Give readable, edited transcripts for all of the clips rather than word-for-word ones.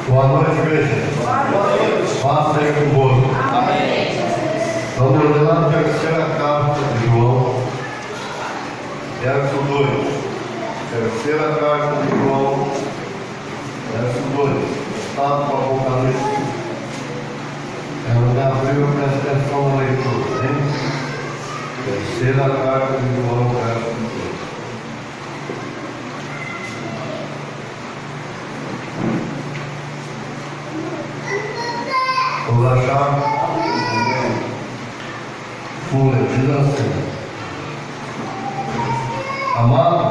Boa noite, igreja. Boa noite. Paz seja convosco. Amém. Vamos ler na terceira carta de João, verso 2. Terceira carta de João, verso 2. Estado para o Apocalipse. Abriu, presta atenção na leitura, hein? Terceira carta de João, verso 2. Vamos achar? Folha, diz assim: Amado,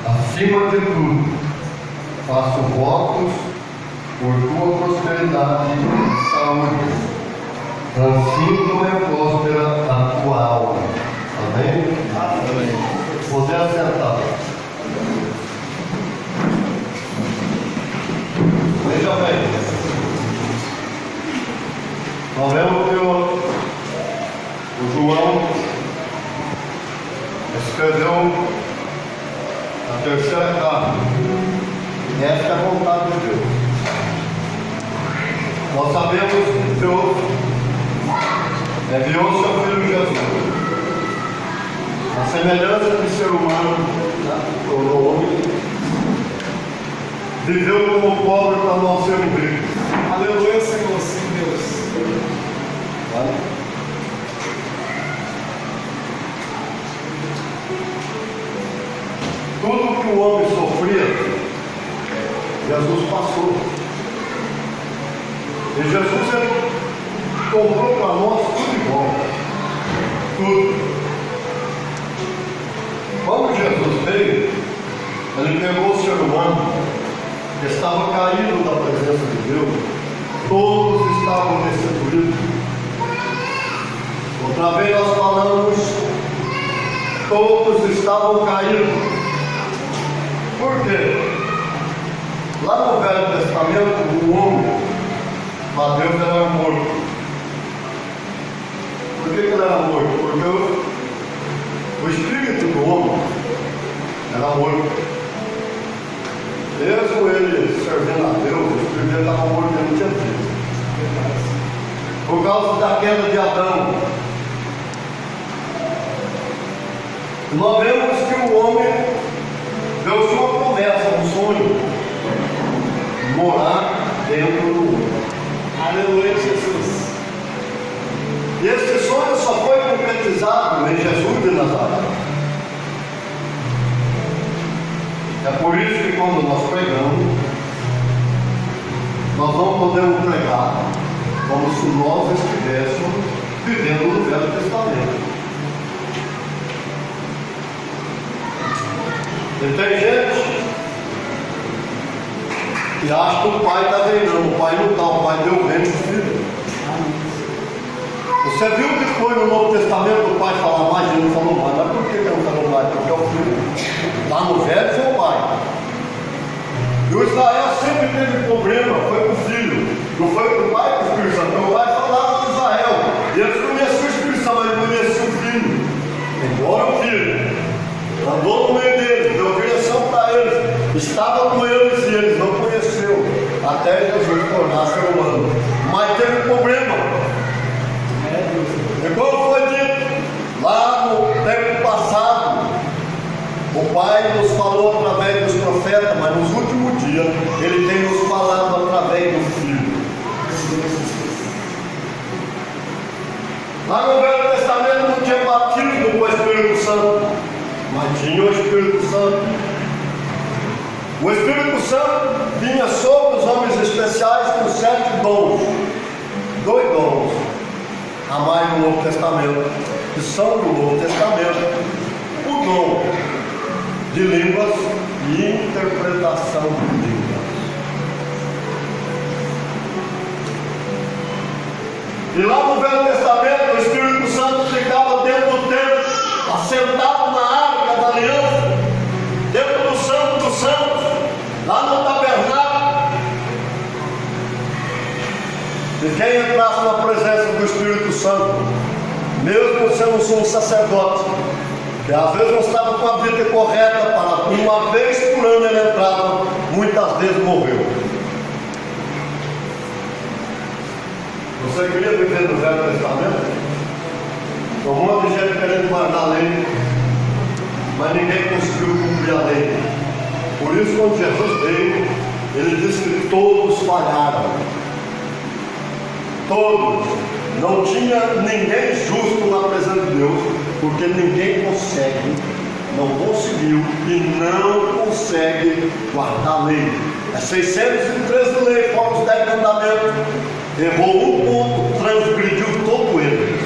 acima de tudo, faço votos por tua prosperidade e saúde, transfindo e próspera a tua alma. Amém? Amém. Poder assentar. Veja bem. Nós vemos que o João escreveu a terceira carta. Esta é a vontade de Deus. Nós sabemos que Deus enviou seu Filho Jesus. A semelhança de ser humano, tornou homem, viveu como pobre para nós sermos ricos. Aleluia, Senhor, sim, Deus. Vale? Tudo que o homem sofria, Jesus passou. E Jesus ele comprou para nós tudo igual. Tudo. Quando Jesus veio, ele pegou o ser humano que estava caído da presença de Deus. Todos estavam destituídos. Outra vez nós falamos, todos estavam caídos. Por quê? Lá no Velho Testamento, o homem, para Deus, ele era morto. Por que ele era morto? Porque o espírito do homem era morto. Mesmo ele servindo a Deus, o espírito dele estava morto, ele não tinha vida. Por causa da queda de Adão. Nós vemos que o homem deu sua promessa, um sonho, morar dentro do homem. Aleluia, Jesus. E esse sonho só foi concretizado em Jesus de Nazaré. É por isso que quando nós pregamos, nós não podemos pregar como se nós estivéssemos vivendo no Velho Testamento. E tem gente que acha que o pai está reinando. O pai não está, o pai deu o reino do filho. Você viu que foi no Novo Testamento o pai falar mais? Ele não falou mais. Mas por que ele não falou mais? Porque é o filho. Lá no Velho foi o pai. E o Israel sempre teve problema, foi com o filho. Não foi com o pai e com o Espírito Santo. O pai falava com Israel. E eles conheciam o Espírito Santo, mas não conheciam o filho. Embora o filho andou no meio deles, deu direção para eles, estava com eles e eles não conheceram, até Jesus tornar-se humano. Mas teve problema. E como foi dito, lá no tempo passado, o Pai nos falou através dos profetas, mas nos últimos dias, Ele tem nos falado através do Filho. Lá no Velho Testamento não tinha batismo com o Espírito Santo, mas tinha o Espírito Santo. O Espírito Santo vinha sobre os homens especiais com 7 dons. 2 dons a mais no Novo Testamento, que são do Novo Testamento. O dom de línguas e interpretação de línguas. E lá no Velho Testamento, o Espírito Santo ficava dentro do templo, assentado na arca da aliança, dentro do Santo dos Santos, lá no tabernáculo. E quem entrasse na presença do Espírito Santo, mesmo sendo um sacerdote, que às vezes não estava com a vida correta, para uma vez por ano ele entrava, muitas vezes morreu. queria viver no Velho Testamento? Um monte de gente querendo guardar a lei, mas ninguém conseguiu cumprir a lei. Por isso, quando Jesus veio, ele disse que todos falharam. Todos. Não tinha ninguém justo na presença de Deus, porque ninguém consegue, não conseguiu e não consegue guardar a lei. É 613 leis, fora os 10 mandamentos. Errou um ponto, transgrediu todo ele.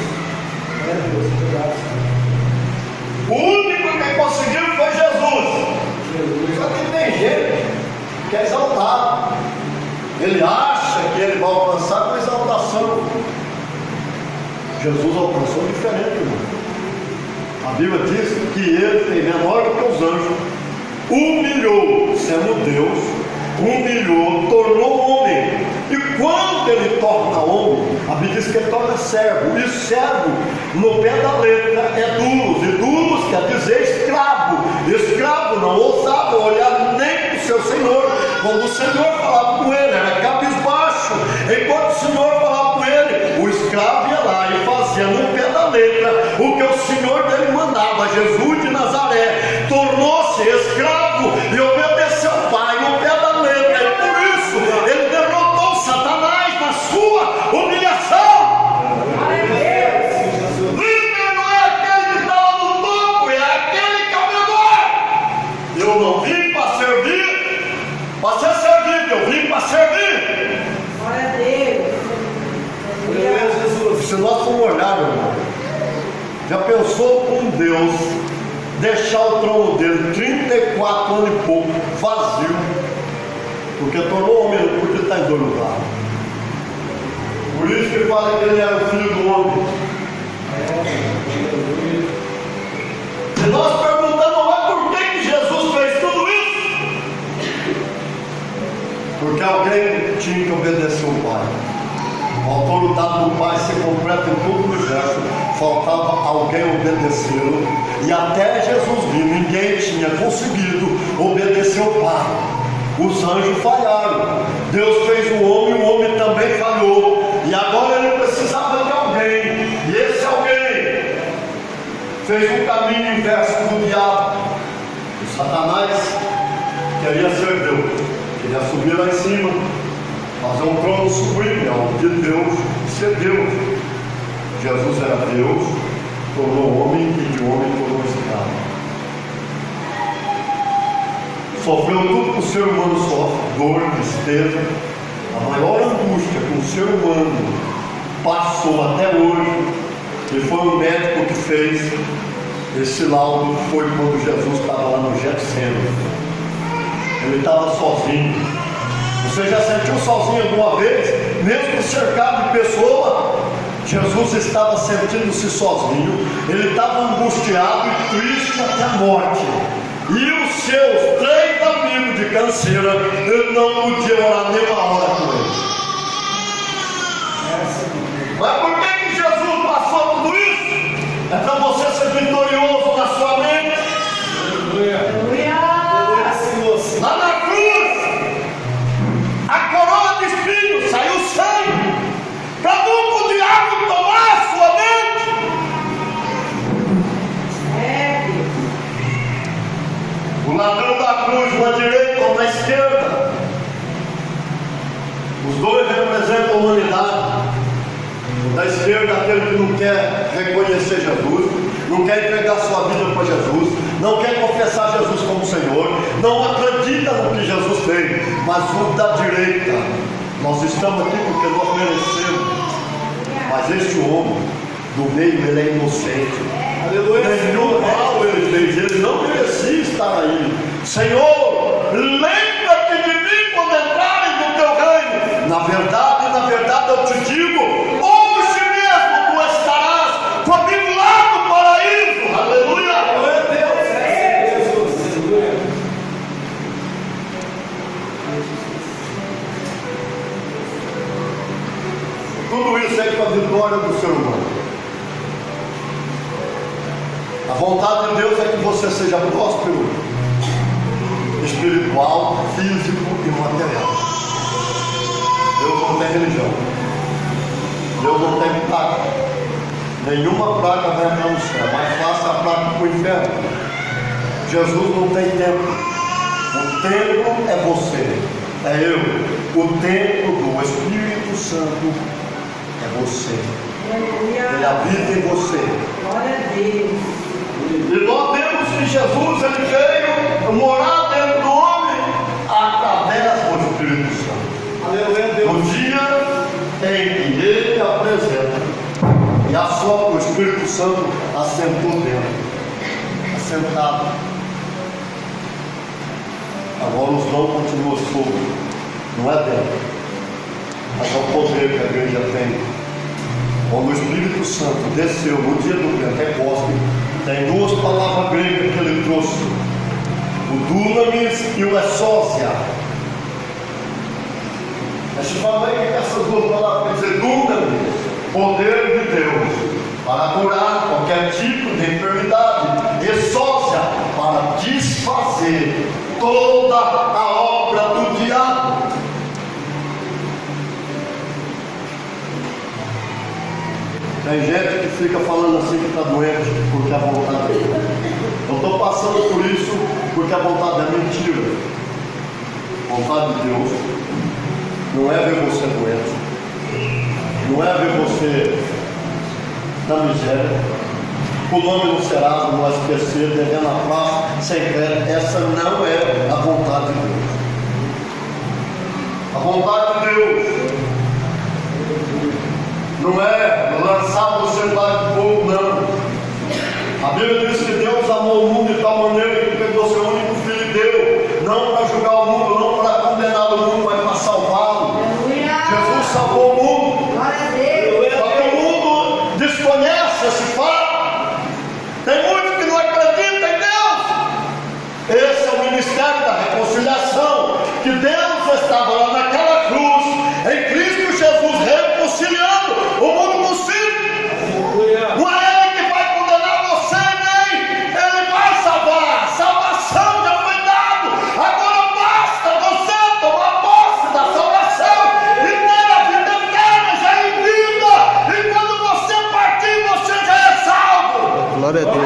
O único que conseguiu foi Jesus. Só que tem gente que é exaltado. Ele acha que ele vai alcançar com exaltação. Jesus alcançou diferente, irmão. A Bíblia diz que ele foi menor do que os anjos. Humilhou, sendo Deus, humilhou, tornou homem. E quando ele torna homem, a Bíblia diz que ele torna servo. E servo, no pé da letra, é duros. E duros quer dizer escravo. Escravo não ousava olhar nem para o seu senhor. Quando o Senhor falava com ele, era cabisbaixo. Enquanto o Senhor falava com ele, o escravo ia lá e fazia no pé da letra o que o Senhor dele mandava. Jesus de Nazaré tornou-se escravo e obedeceu ao Pai no pé da letra. E por isso ele derrotou Satanás na sua humilhação. Líder não é aquele que está lá no topo, é aquele que é o menor. Eu não vim para servir, para ser servido, eu vim para servir. Glória a Deus. Se nós formos olhar, meu irmão, já pensou com Deus deixar o trono dele 34 anos e pouco vazio, porque tornou homem, porque está em dois lugares. Por isso que ele fala que ele era o filho do homem. E nós perguntamos, mas por que Jesus fez tudo isso? Porque alguém tinha que obedecer o Pai. A autoridade do Pai se completa em todo o universo. Faltava alguém obedecê-lo. E até Jesus vir, ninguém tinha conseguido obedecer o Pai. Os anjos falharam. Deus fez o homem também falhou. E agora ele precisava de alguém. E esse alguém fez um caminho inverso do diabo. O Satanás queria ser Deus. Queria subir lá em cima, fazer um trono sublime, de Deus, ser Deus. Jesus era Deus, tornou homem e de homem tornou escravo. Sofreu tudo que o ser humano sofre, dor, tristeza, a maior angústia que um ser humano passou até hoje, e foi um médico que fez esse laudo, foi quando Jesus estava lá no Getsemane. Ele estava sozinho. Você já sentiu sozinho alguma vez? Mesmo cercado de pessoas, Jesus estava sentindo-se sozinho. Ele estava angustiado e triste até a morte. E os seus 3 amigos de canseira, ele não podia orar nem uma hora com ele. Mas por que Jesus passou tudo isso? É para você ser vitorioso na sua mente. Lá na cruz, a coroa de espinhos, saiu sangue, para nunca o diabo tomar a sua mente. O ladrão da cruz, uma direita ou na esquerda, os dois representam a humanidade. O da esquerda, aquele que não quer reconhecer Jesus, não quer entregar sua vida para Jesus, não quer confessar Jesus como Senhor, não acredita no que Jesus fez. Mas o da direita, nós estamos aqui porque nós merecemos. Mas este homem do meio, ele é inocente. Aleluia. Nenhum mal ele fez, ele não merecia estar aí. Senhor, lembra-te de mim quando entrares no teu reino. Na verdade eu te digo, hoje mesmo tu estarás comigo lá no paraíso. Aleluia. Glória a Deus. Jesus. Aleluia. Tudo isso é para a vitória do ser humano. A vontade de Deus é que você seja próspero, espiritual, físico e material. Deus não tem religião. Deus Deus não tem praga. Nenhuma praga vai entrar no céu. É mais fácil a praga para o inferno. Jesus não tem templo. O templo é você, é eu. O templo do Espírito Santo é você. Ele habita em você. Glória a Deus. E nós vemos que Jesus ele veio morar dentro do homem através do Espírito Santo. Aleluia, Deus. No dia em que ele apresenta e o Espírito Santo assentou dentro, assentado. Agora os dons continuam sobre, não é dentro, mas é o poder que a igreja tem. Quando o Espírito Santo desceu no dia do Pentecostes, tem duas palavras gregas que ele trouxe: o dunamis e o exósia. A gente fala aí que essas duas palavras quer dizer dunamis, poder de Deus, para curar qualquer tipo de enfermidade, exósia, para desfazer toda a obra do diabo. Tem gente que fica falando assim que está doente porque a vontade é. Eu estou passando por isso porque a vontade é mentira. A vontade de Deus não é ver você doente, não é ver você na miséria, o nome no será, não esquecer, devendo a praça, sem crédito. Essa não é a vontade de Deus. A vontade de Deus não é lançar você lá de fogo, não. A Bíblia diz que Deus amou o mundo de tal maneira que pegou seu único filho e deu, não para julgar o mundo, não para condenar o mundo, mas para salvá-lo. Jesus salvou o mundo. Só que o mundo desconhece esse fato. Tem muitos que não acreditam em Deus. Esse é o ministério da reconciliação, que Deus estava lá naquela cruz, em Cristo Jesus, reconciliando o mundo consigo. Não é Ele que vai condenar você, nem Ele vai salvar. A salvação já foi dada. Agora basta você tomar posse da salvação e ter a vida eterna já em vida. E quando você partir, você já é salvo. Glória a Deus.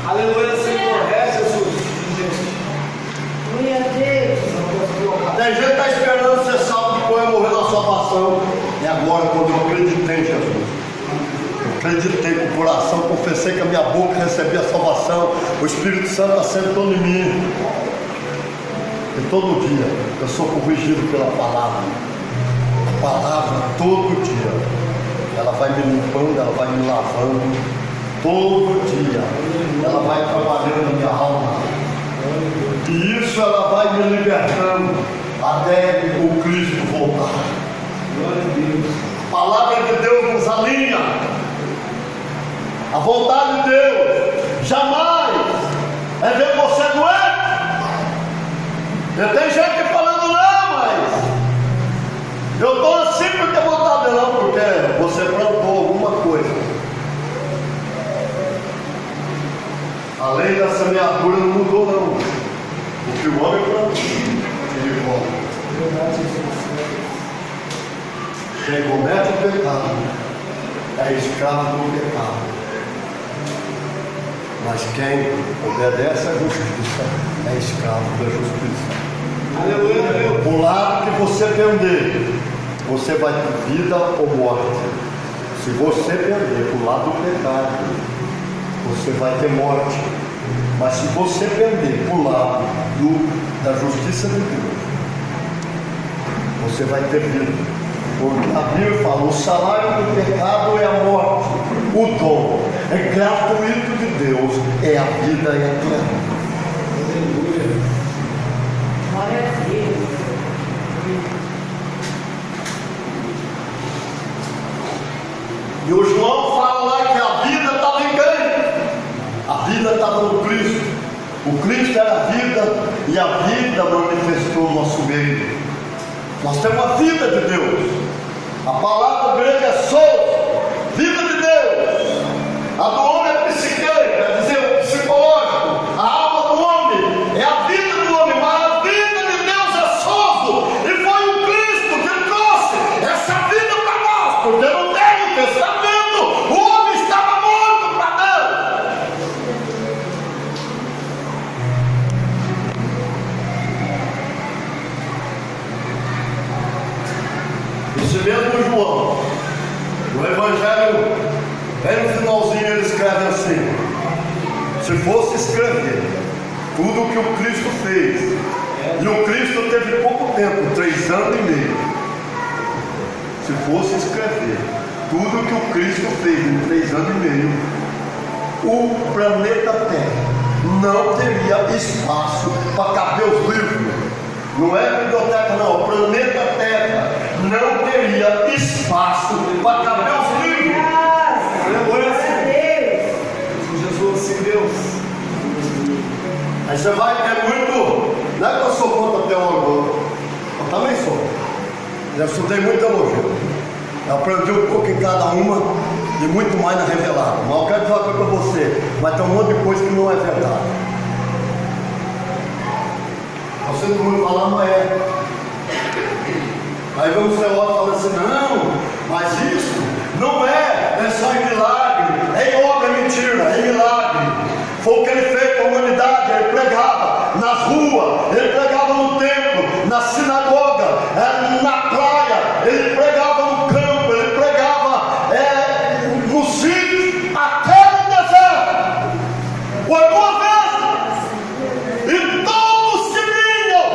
Aleluia, Senhor. É Jesus. Glória a Deus. Tem gente que está esperando ser salvo depois de morrer na salvação. E agora, quando eu acreditei em Jesus, eu acreditei com o coração, confessei com a minha boca, recebi a salvação, o Espírito Santo assentou em mim. E todo dia eu sou corrigido pela palavra. A palavra todo dia, ela vai me limpando, ela vai me lavando. Todo dia, ela vai trabalhando na minha alma. E isso ela vai me libertando até o Cristo voltar. A palavra de Deus nos alinha. A vontade de Deus jamais é ver você doente. E tem gente falando não, mas eu estou assim porque a vontade não, porque você plantou alguma coisa. A lei da semeadura não mudou não. O que o homem plantou, ele volta. Quem comete o pecado é escravo do pecado. Mas quem obedece à justiça é escravo da justiça. Aleluia, Deus. Por lado que você pender, você vai ter vida ou morte. Se você pender por lado do pecado, você vai ter morte. Mas se você pender por lado da justiça de Deus, você vai ter vida. Porque a Bíblia fala: o salário do pecado é a morte, o dom é gratuito de Deus, é a vida eterna. Glória a Deus. E o João fala lá que a vida estava em quem? A vida estava no Cristo. O Cristo era a vida e a vida manifestou o nosso meio. Nós temos a vida de Deus. A palavra grega é soul, vida de Deus. A do homem é psique, quer dizer, o psicológico. A alma do homem é a vida do homem, mas a vida de Deus é sozo. E foi o Cristo que trouxe essa vida para mesmo João, no Evangelho, bem no finalzinho, ele escreve assim: se fosse escrever tudo o que o Cristo fez, e o Cristo teve pouco tempo, 3 anos e meio, se fosse escrever tudo o que o Cristo fez em 3 anos e meio, o planeta Terra não teria espaço para caber os livros. Não é biblioteca não, o planeta Terra não teria espaço para caber os livros. Aleluia, Jesus, sim, Deus. Aí você vai ter muito. Não é que eu sou contra teólogo, eu também sou. Já estudei muito teologia. Eu aprendi um pouco em cada uma e muito mais na revelada. Mas eu quero dizer uma coisa para você: vai ter um monte de coisa que não é verdade. Eu sinto muito falar, não é. Aí vem o teólogo e fala assim: não, mas isso não é só em milagre, é em obra, é mentira, é milagre. Foi o que ele fez com a humanidade. Ele pregava nas ruas, ele pregava no templo, na sinagoga, na praia, ele pregava no campo, ele pregava nos sítios, até no deserto. Foi 2 vezes. E todos que vinham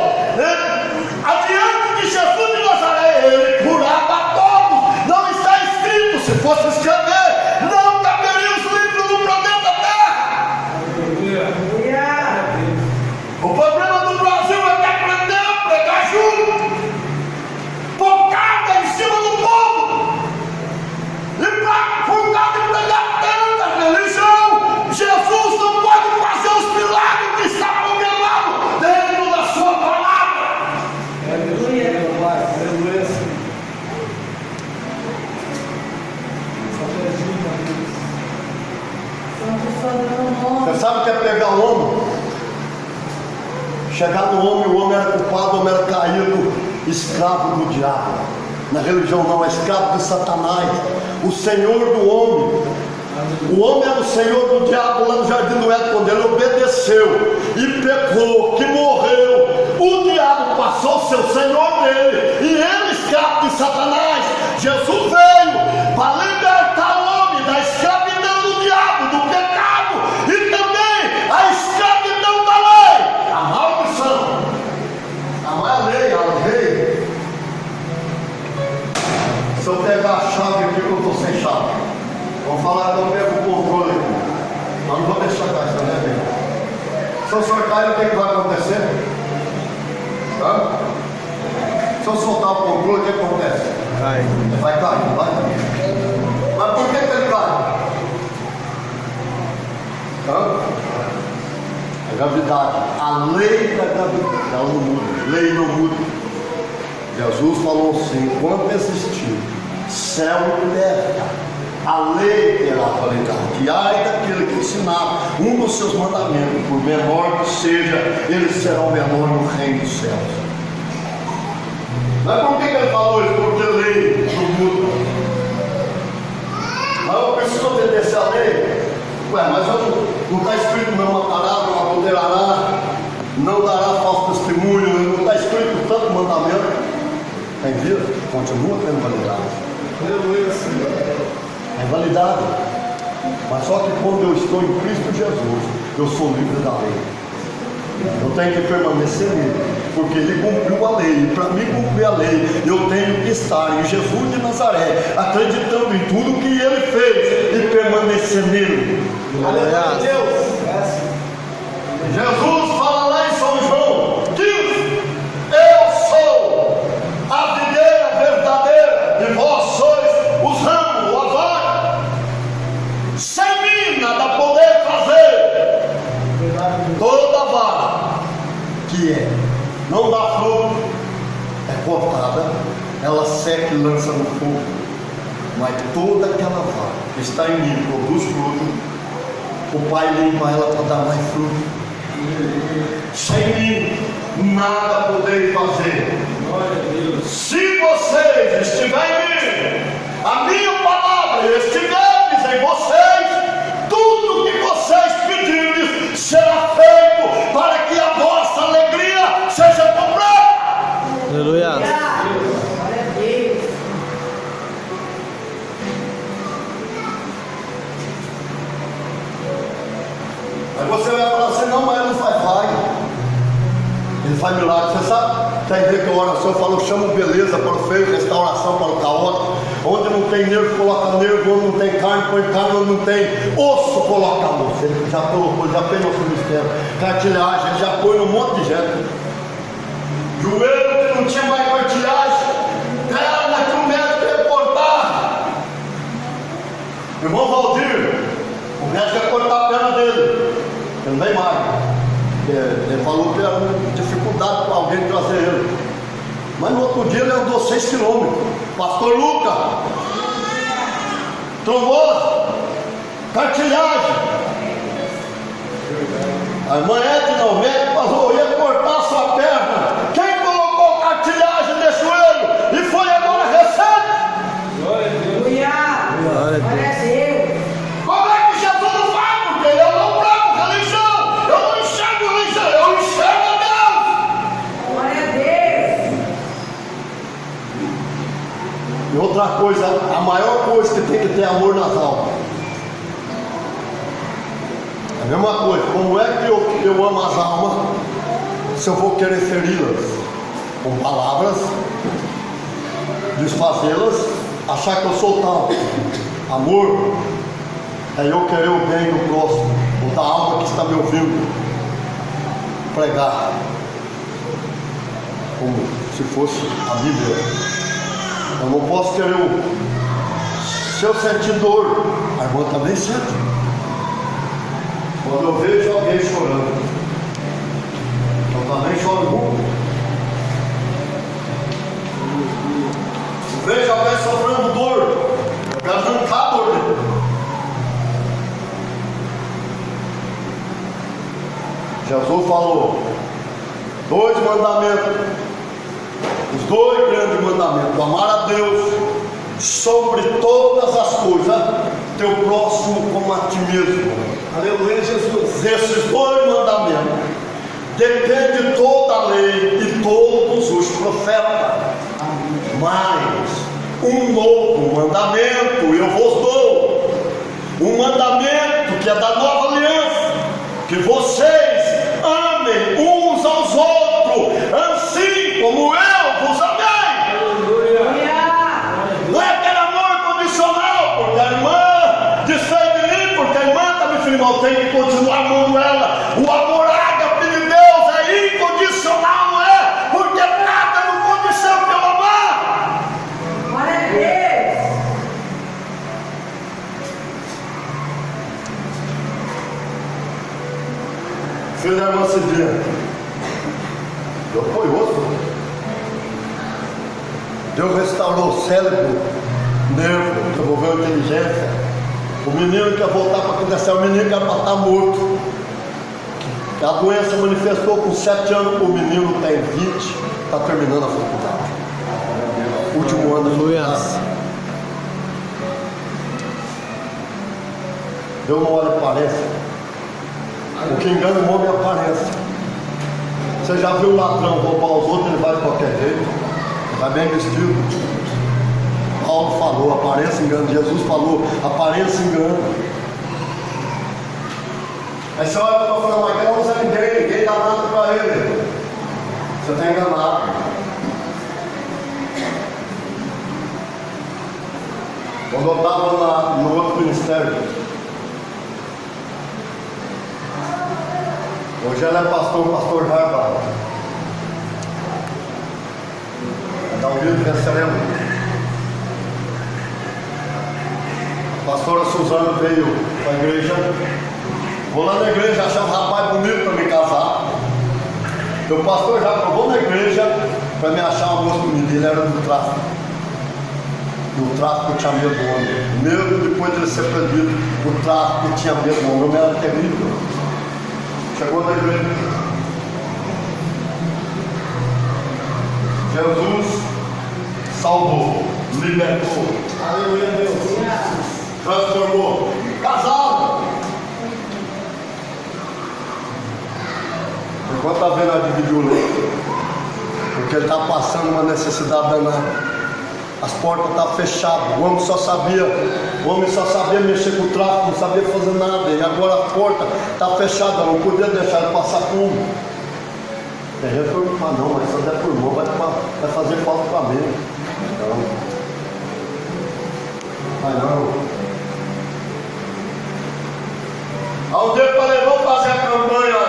adiante de Jesus de Nazaré, ele curava a todos. Não está escrito, se fosse escrever, não caberia os livros do planeta Terra. O problema do Brasil é que aprendeu a pregar junto, focada em cima do povo, e por causa de pregar tanta religião, Jesus não pode fazer os milagres que está programado dentro da sua palavra. Aleluia, aleluia, sim. Você sabe o que é pegar o homem? Chegar no homem, o homem era culpado, o homem era caído, escravo do diabo. Na religião não, é escravo de Satanás, o senhor do homem. O homem era o senhor do diabo lá no jardim do Éden, quando ele obedeceu e pecou, que morreu. O diabo passou a ser o senhor dele, e ele, escravo de Satanás. Jesus veio para libertar o homem da escravidão do diabo, do pecado, e também a escravidão da lei, a maldição. A lei, a lei. Se eu pegar a chave aqui, que eu estou sem chave, vamos falar que eu pego o controle aqui. Mas não vou deixar cair, tá vendo? Se eu soltar ele, o que vai acontecer? Tá? Se eu soltar o controle, o que acontece? Cai. Vai cair, não vai? Mas por que ele cai? Tá? A gravidade, a lei da gravidade, ela não muda, lei não muda. Jesus falou assim: enquanto existir céu e terra, a lei terá validade. E ai daquele que ensinar um dos seus mandamentos, por menor que seja, ele será o menor no reino dos céus. Mas por que ele falou isso? Porque a lei não muda. Mas eu preciso obedecer a lei. Ué, mas não está escrito: não matará, não adulterará, não dará falso testemunho, não está escrito tanto mandamento. Tem vida? Continua tendo validade. Aleluia, Senhor. É validade. Mas só que quando eu estou em Cristo Jesus, eu sou livre da lei. Eu tenho que permanecer nele, porque ele cumpriu a lei. E para mim cumprir a lei, eu tenho que estar em Jesus de Nazaré, acreditando em tudo que ele fez e permanecer nele. Aleluia, Deus. Jesus fala lá em São João: diz, eu sou a videira verdadeira e vós sois os ramos, o avó. Sem mim nada poder fazer. Toda vara que não dá fruto é cortada, ela seca e lança no fogo. Mas toda aquela vara que está em mim produz fruto, o Pai limpa ela para dar mais fruto. Sem mim nada podeis fazer. Se vocês estiverem em mim, a minha palavra estiver em vocês, tudo que vocês pedirem será feito, para que a vossa alegria seja completa. Aleluia. Ele faz milagre. Você sabe que a igreja que a oração falou, chama beleza para o feio, restauração para o caótico. Onde não tem nervo, coloca nervo. Onde não tem carne, põe carne. Onde não tem osso, coloca osso. Ele já colocou, já fez nosso mistério. Cartilhagem, ele já põe num monte de gente. Joelho que não tinha mais cartilhagem, perna que o médico ia cortar. Irmão Valdir, o médico ia cortar a perna dele. Ele não vem mais. Ele falou que era dificuldade para alguém trazer ele. Mas no outro dia ele andou 6 quilômetros. Pastor Lucas, trombose, cartilhagem. A irmã Edna, o médico falou, ia cortar a sua perna. Quem colocou cartilhagem nesse joelho? E foi agora recente. Glória a Deus. Glória a Deus. Como é que Jesus não faz? Porque eu não trago religião. Eu não enxergo religião, eu enxergo a Deus. Glória a Deus. E outra coisa, a maior coisa que tem que ter amor nas almas. A mesma coisa, como é que eu amo as almas se eu vou querer feri-las com palavras, desfazê-las, achar que eu sou tal? Amor é eu querer o bem do próximo, ou da alma que está me ouvindo pregar, como se fosse a Bíblia. Eu não posso querer se eu sentir dor, a irmã também sente. Quando eu vejo alguém chorando, eu também choro muito. Eu vejo alguém sofrendo dor, eu quero arrancar a dor dele. Jesus falou 2 mandamentos, os 2 grandes mandamentos: amar a Deus sobre todas as coisas, teu próximo como a ti mesmo. Aleluia, Jesus. Desses 2 mandamentos depende toda a lei e todos os profetas. Mas um novo mandamento eu vos dou, um mandamento que é da nova aliança, que vocês amem uns aos outros, assim como eu vos amei. Não é aquele amor condicional, porque a irmã desfez de mim, porque a irmã está me firmando, eu tenho que continuar amando ela. O amor ágape de Deus é incondicional, não é? Porque nada não pode ser o que eu amar. Glória a Deus. Filho da irmã Cidinha, Deus foi osso. Deus restaurou o cérebro, nervo, desenvolveu a inteligência. O menino quer voltar para acontecer, o menino quer para estar morto. A doença manifestou com 7 anos, o menino tem 20, está terminando a faculdade. Último ano da faculdade. Deus não olha para aparência. O que engana o homem é a aparência. Você já viu o ladrão roubar os outros, ele vai de qualquer jeito, vai bem vestido. Paulo falou, aparência engana. Jesus falou, aparência engana. Aí você olha para falar, mas não usa ninguém dá nada para ele. Você está enganado. Quando eu estava no outro ministério, hoje ela é pastor Barba. Dá um livro de Serena. A pastora Suzana veio para a igreja. Vou lá na igreja achar um rapaz bonito para me casar. O pastor já provou na igreja para me achar uma moça bonita. Ele era do tráfico. Do tráfico tinha medo do homem. Mesmo depois de ele ser perdido, o tráfico tinha medo do homem. O homem era terrível. Chegou na igreja. Jesus salvou, libertou. Aleluia, Deus. Transformou. Casado. Enquanto está vendo a dividir o leite, porque ele está passando uma necessidade danada. As portas estavam fechadas, o homem só sabia mexer com o tráfico, não sabia fazer nada. E agora a porta está fechada, não podia deixar ele passar fumo. Tem gente que fala, não, mas se eu der por mão vai fazer falta para mim. Então, mas não. Há um dia eu falei, vamos fazer a campanha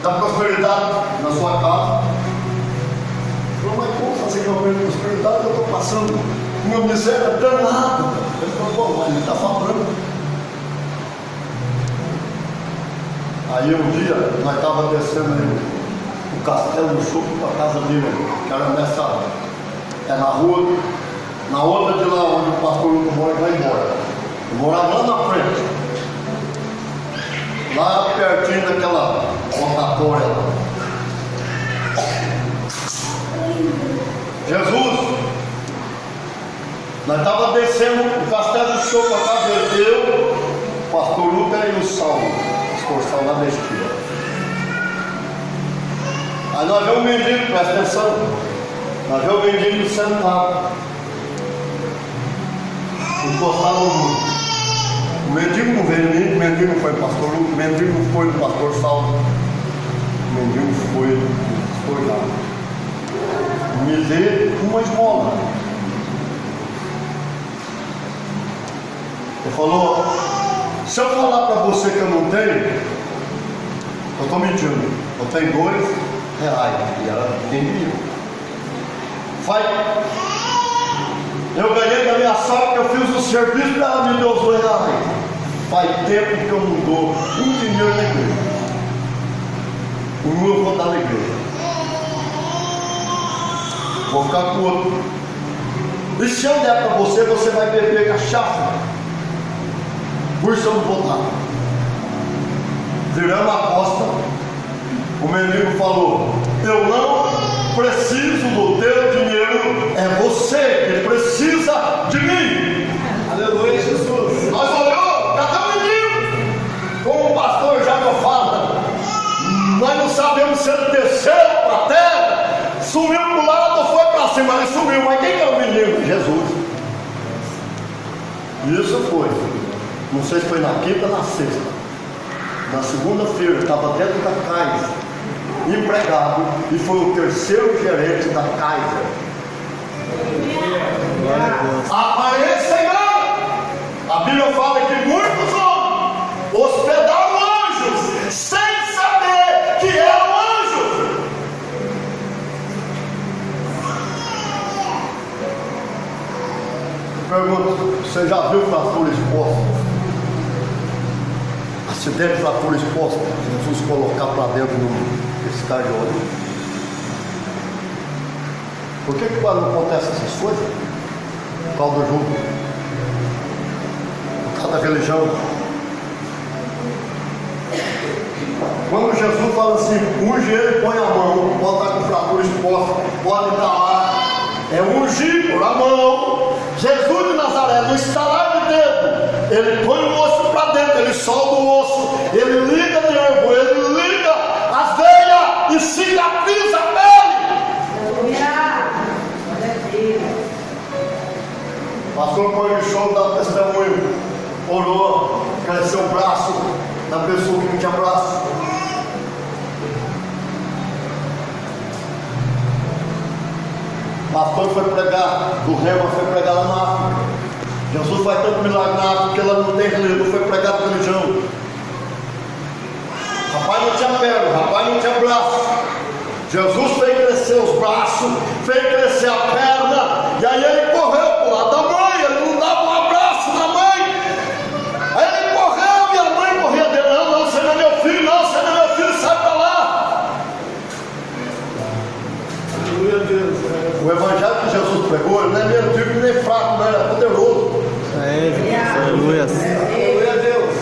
da prosperidade na sua casa. Falei, mas como fazer campanha da prosperidade? Eu estou passando uma miséria danada. Ele falou, bom, mas ele está falando. Aí um dia nós estávamos descendo aí o Castelo do Chuco para a casa dele, que era nessa, na rua, na outra de lá onde o pastor Hugo mora e vai embora. Eu morava lá na frente, lá pertinho daquela rotatória lá. Jesus, nós estávamos descendo o Castelo do Chuco para a casa dele, eu, o pastor Hugo e o Saulo, pastor Saulo lá da esquerda. Aí nós vemos o mendigo, presta atenção, nós vemos o mendigo sentado, encostado no muro. O mendigo não veio nem, o mendigo não foi do pastor Lucas, o mendigo não foi do pastor Saulo, o mendigo foi do pastor Saulo. Me dê uma esmola. Ele falou, se eu falar para você que eu não tenho, eu estou mentindo, eu tenho R$2. E ela entendia. Eu ganhei da minha sogra, eu fiz o serviço, ela me deu os R$2. Faz tempo que eu não dou um dinheiro na igreja. O meu eu vou dar na igreja. Vou ficar com o outro. E se eu der para você, você vai beber cachaça. Por isso eu não vou dar. Viramos a costa. O mendigo falou, eu não preciso do teu dinheiro, é você que precisa de mim. Aleluia, Jesus. Nós olhou, cadê o mendigo? Como o pastor já não fala, nós não sabemos se ele desceu para a terra, sumiu para o lado ou foi para cima, ele sumiu, mas quem é o mendigo? Jesus. Isso foi, não sei se foi na quinta ou na sexta. Na segunda-feira, estava dentro da casa, empregado, e foi o terceiro gerente da Kaiser. Aparência engana. A Bíblia fala que muitos homens hospedaram anjos sem saber que eram anjos. Pergunto, você já viu fratura exposta? Acidente, fratura exposta, Jesus colocar para dentro desse carro de óleo. Por que quase não acontece essas coisas? Por causa do jogo, por causa da religião. Quando Jesus fala assim, unge ele, põe a mão, pode estar com fratura exposta, pode estar lá, é ungir por a mão. Jesus de Nazaré, no estalar de dedo, ele põe o osso para dentro, ele solta o osso, ele liga o nervo, ele liga as veias e cicatriza a pele. Pastor Corey Show dá testemunho, orou, cresceu o braço da pessoa que não tinha braço. Pastor foi pregar, do Rema foi pregar lá na África. Jesus faz tanto milagre na África que ela não tem religião, foi pregar para religião. Rapaz não tinha perna, rapaz não tinha braço. Jesus fez crescer os braços, fez crescer a perna, e aí ele correu para o lado da mãe, ele não dava um abraço na mãe. Aí ele correu e a mãe corria dele, não, você não é meu filho, não, você não é meu filho, sai para lá. Aleluia, Deus. O evangelho que Jesus pregou, ele não é nem antigo nem fraco, não, ele é poderoso. Aleluia. Aleluia, Deus.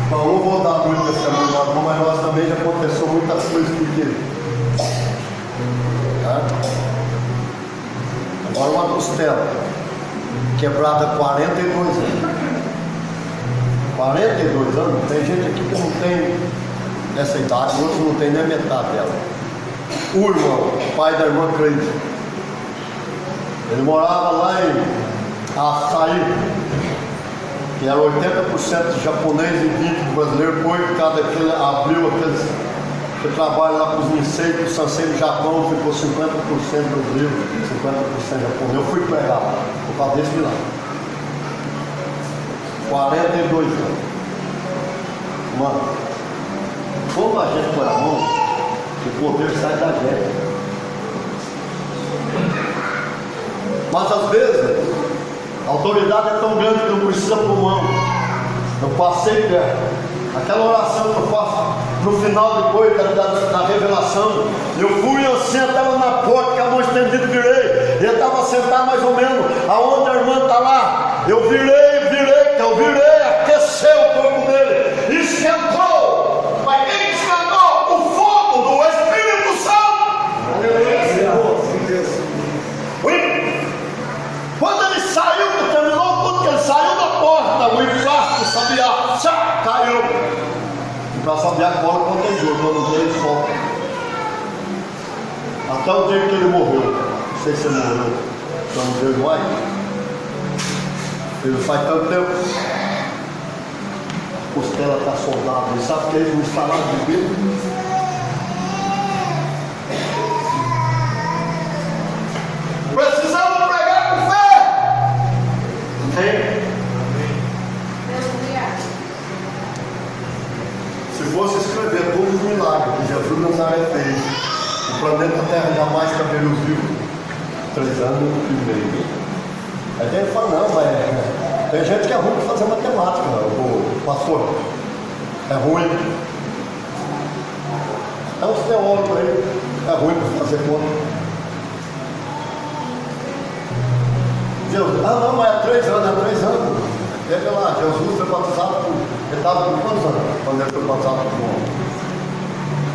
Então, eu não vou dar muito testemunho, mas nós também já aconteceu muitas coisas porque. Tá? Agora uma costela quebrada 42 anos. 42 anos, tem gente aqui que não tem essa idade, outros não tem nem metade dela. O irmão, pai da irmã Cleide, ele morava lá em Açaí. que era 80% de japonês e 20% brasileiro, foi por causa daquele, abriu aqueles que trabalham lá com os Nisei, com o Sansei do Japão, ficou 50% brasileiro, 50% japonês. Eu fui pregar lá, por causa desse milagre. 42 anos. Mano, quando a gente põe a mão, o poder sai da gente. Mas às vezes, a autoridade é tão grande que não precisa pôr mão. Eu passei perto. Aquela oração que eu faço no final depois da revelação, eu fui assim até lá na porta, com a mão estendida, virei. Ele estava sentado mais ou menos aonde a irmã está lá. Eu virei, aqueceu o corpo dele, esquentou. Mas quem esquentou? O fogo do Espírito Santo. Quando ele saiu, que terminou o culto, que ele saiu da porta, o infarto, sabiá, caiu. E para sabiá a bola contagiou, quando veio ele solta. Até o dia que ele morreu. Não sei se ele morreu. Então não veio mais. Ele faz tanto tempo. A costela está soldada. Ele sabe que eles não instalaram de Bíblia. Precisamos pregar com fé. Tem. Se fosse escrever todos os milagres que Jesus Nazaré fez, o planeta Terra jamais caberia os vivos. 3 anos e meio. Aí ele fala, não, mas tem gente que é ruim de fazer matemática, o pastor. É ruim. É uns teólogos aí, é ruim para fazer conta. Deus, não, mas é 3 anos, Veja lá, Jesus foi batizado ele estava com quantos anos quando ele foi batizado por um homem?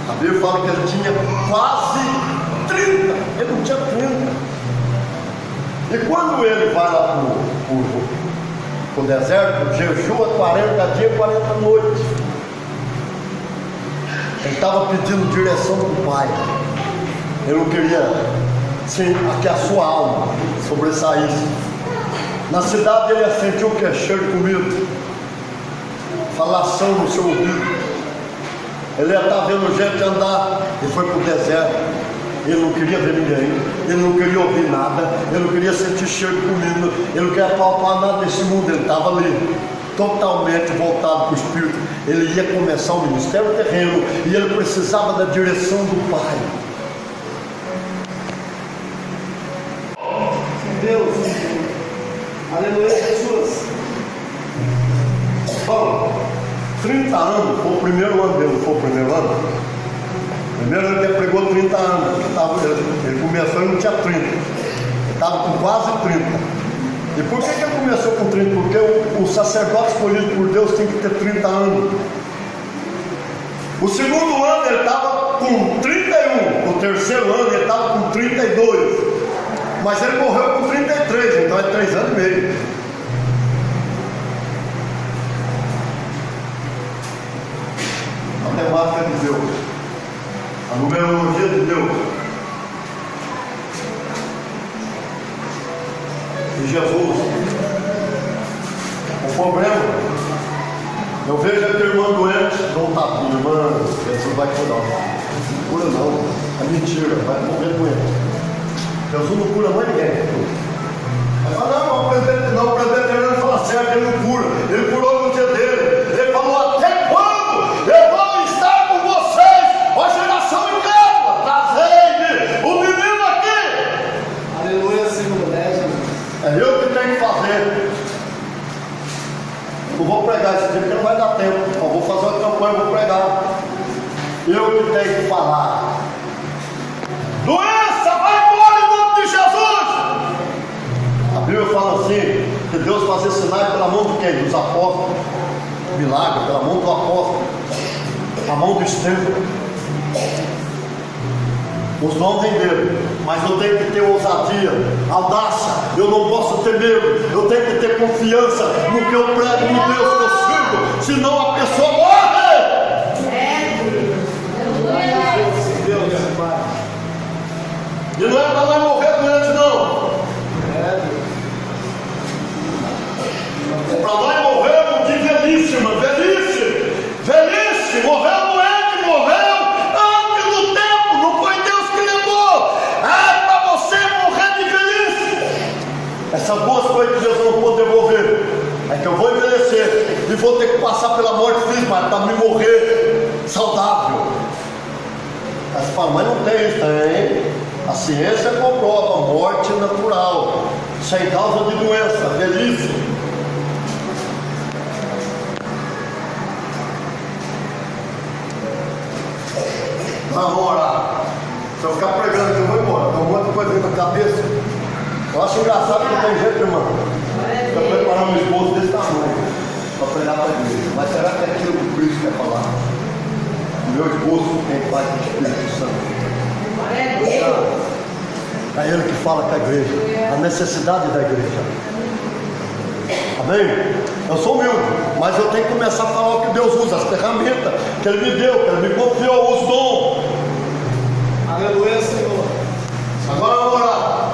A Bíblia fala que ele tinha quase 30, ele não tinha 30. E quando ele vai lá para o deserto, jejua 40 dias e 40 noites. Ele estava pedindo direção do Pai. Ele não queria que a sua alma sobressaísse. Na cidade ele sentiu o que é cheio de comida, falação no seu ouvido. Ele ia estar vendo gente andar e foi para o deserto. Ele não queria ver ninguém, ele não queria ouvir nada, ele não queria sentir cheiro de comida, ele não queria palpar nada desse mundo. Ele estava ali, totalmente voltado para o Espírito. Ele ia começar um ministério terreno e ele precisava da direção do Pai. Deus, aleluia, Jesus. Bom, 30 anos foi o primeiro ano dele, não foi o primeiro ano? Primeiro ano que ele pregou 30 anos, ele começou e não tinha 30, ele estava com quase 30. E por que ele começou com 30? Porque o sacerdote escolhido por Deus tem que ter 30 anos. O segundo ano ele estava com 31, o terceiro ano ele estava com 32. Mas ele morreu com 33, então é 3 anos e meio. A matemática de Deus, a numerologia de Deus. E Jesus, o problema, eu vejo aquele irmão doente, não está tudo, irmã, Jesus vai curar. Não cura não, é mentira, vai morrer doente. Jesus não cura mais ninguém. Aí fala, não, o presbiteriano fala certo, ele não cura. Ele curou no dia dele. Ele falou, até quando eu vou estar com vocês? Ó geração incrédula, trazei-me o menino aqui. Aleluia, Senhor. É eu que tenho que fazer. Não vou pregar esse dia porque não vai dar tempo. Eu vou fazer uma campanha, vou pregar. Eu que tenho que falar. Doença, vai embora em nome de Jesus! A Bíblia fala assim, que Deus fazia sinais pela mão de quem? Dos apóstolos. Milagre, pela mão do apóstolo. A mão do Estevão. Os nomes dele. Mas eu tenho que ter ousadia, audácia. Eu não posso ter medo. Eu tenho que ter confiança no que eu prego, no Deus que eu sirvo. Senão a pessoa morre! Deus, Pai. E não é para nós morrer doente, não. É para nós morrer envelhecer e vou ter que passar pela morte física para me morrer saudável. Aí você fala, mas não tem isso, tem. A ciência comprova a morte natural, sem causa de doença, velhice. Vamos orar. Se eu ficar pregando, eu vou embora. Tem um monte de coisa dentro da cabeça. Eu acho engraçado que tem gente, irmão, eu estou preparando um esboço desse tamanho para pregar para a igreja. Mas será que é aquilo que Cristo quer falar? O meu esboço tem paz do Espírito Santo. É Ele que fala com a igreja, a necessidade da igreja. Amém? Eu sou humilde, mas eu tenho que começar a falar o que Deus usa, as ferramentas que Ele me deu, que Ele me confiou, os dons. Aleluia, Senhor. Agora vamos orar.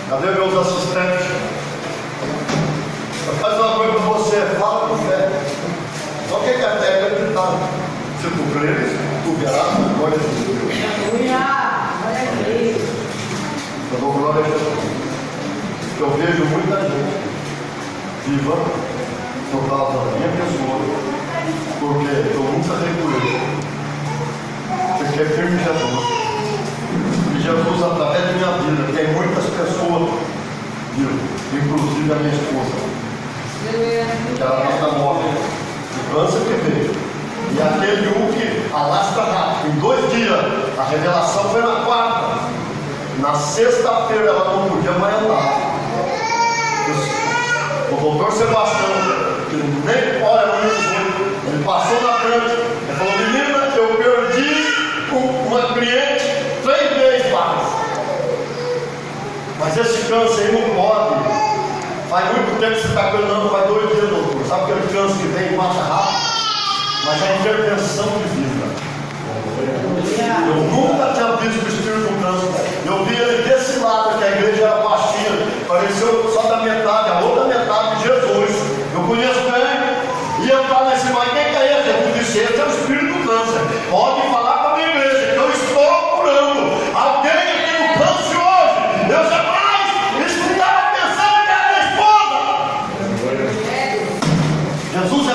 Cadê meus assistentes? Eu faço uma coisa para você, fala com fé. Então o que é a fé? Acreditar. Se tu creres, tu verás a glória de Deus. Aleluia. Glória a Deus. Eu dou glória a Deus. Eu vejo muita gente viva por causa da minha pessoa, porque eu nunca recuei. Fiquei firme em Jesus. E Jesus, através da minha vida, tem muitas pessoas vivas, inclusive a minha esposa, que ela não está morta, o câncer que veio. E aquele que alastra rápido, em 2 dias, a revelação foi na quarta. Na sexta-feira ela não podia mais andar. O doutor Sebastião, que nem olha no meu, ele passou na frente, ele falou, menina, eu perdi uma cliente 3 vezes mais. Mas esse câncer aí não pode. Faz muito tempo que você está cuidando, faz 2 dias, doutor. Sabe aquele câncer que vem e mata rápido? Mas é intervenção divina. Eu nunca tinha visto o espírito do câncer. Eu vi ele desse lado, que a igreja era baixinha, pareceu só da metade, a outra metade de Jesus. Eu conheço bem, e eu estava nesse mas quem que é esse? Eu disse, esse é o espírito do câncer. Pode falar com a minha igreja, que eu estou curando. Alguém aqui no câncer hoje, eu jamais estava pensando que era minha esposa. Jesus é